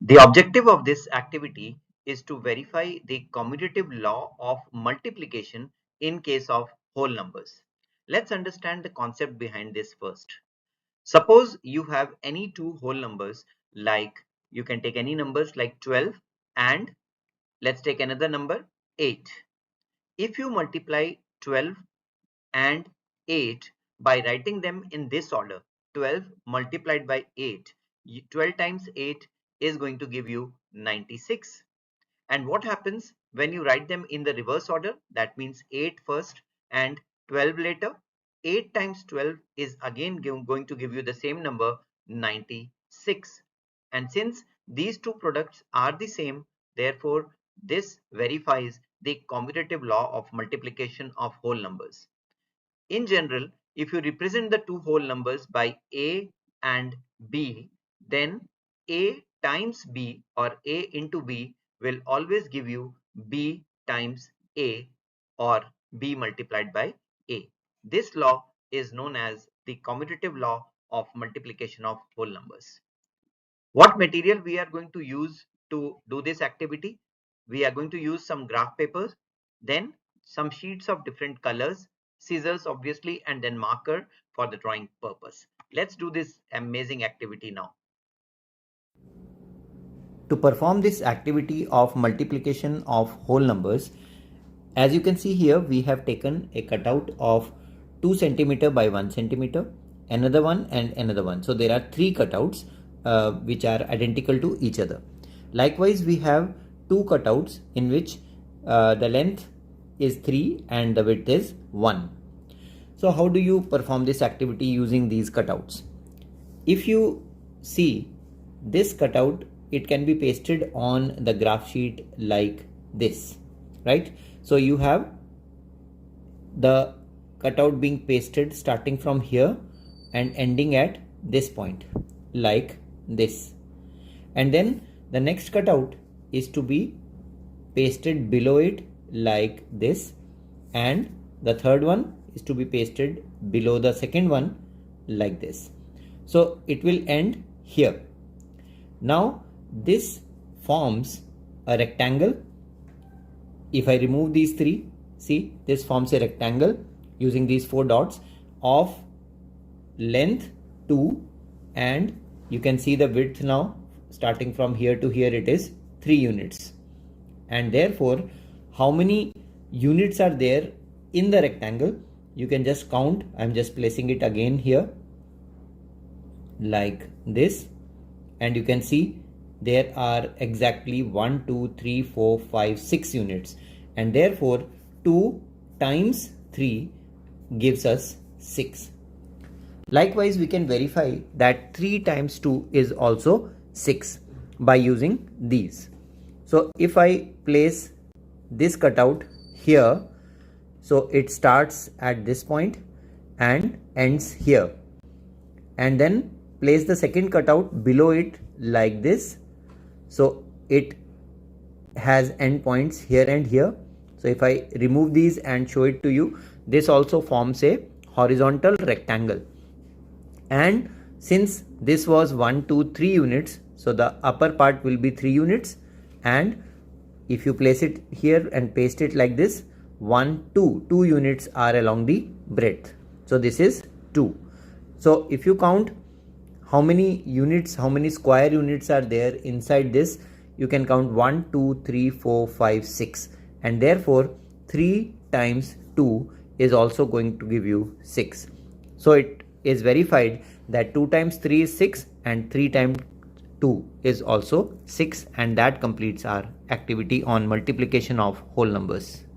The objective of this activity is to verify the commutative law of multiplication in case of whole numbers. Let's understand the concept behind this first. Suppose you have any two whole numbers, like you can take any numbers like 12 and let's take another number 8. If you multiply 12 and 8 by writing them in this order, 12 multiplied by 8, 12 times 8 is going to give you 96. And what happens when you write them in the reverse order? That means 8 first and 12 later. 8 times 12 is again going to give you the same number, 96. And since these two products are the same, therefore this verifies the commutative law of multiplication of whole numbers. In general, if you represent the two whole numbers by A and B, then A times B or A into B will always give you B times A or B multiplied by A. This law is known as the commutative law of multiplication of whole numbers. What material we are going to use to do this activity? We are going to use some graph papers, then some sheets of different colors, scissors obviously, and then marker for the drawing purpose. Let's do this amazing activity now. To perform this activity of multiplication of whole numbers, as you can see here, we have taken a cutout of 2 centimeter by 1 centimeter, another one and another one. So there are 3 cutouts which are identical to each other. Likewise, we have 2 cutouts in which the length is 3 and the width is 1. So how do you perform this activity using these cutouts? If you see this cutout, it can be pasted on the graph sheet like this, right? So you have the cutout being pasted starting from here and ending at this point like this. And then the next cutout is to be pasted below it like this, and the third one is to be pasted below the second one like this. So it will end here. Now this forms a rectangle. If I remove these 3, see, this forms a rectangle using these 4 dots of length 2, and you can see the width now starting from here to here, it is 3 units. And therefore, how many units are there in the rectangle? You can just count. I'm just placing it again here like this, and you can see there are exactly 1, 2, 3, 4, 5, 6 units, and therefore 2 times 3 gives us 6. Likewise, we can verify that 3 times 2 is also 6 by using these. So if I place this cutout here, so it starts at this point and ends here, and then place the second cutout below it like this. So it has endpoints here and here. So if I remove these and show it to you, this also forms a horizontal rectangle. And since this was 1, 2, 3 units, so the upper part will be 3 units. And if you place it here and paste it like this, 1, 2 units are along the breadth. So this is 2. So if you count how many units, how many square units are there inside this, you can count 1, 2, 3, 4, 5, 6, and therefore 3 times 2 is also going to give you 6. So it is verified that 2 times 3 is 6 and 3 times 2 is also 6, and that completes our activity on multiplication of whole numbers.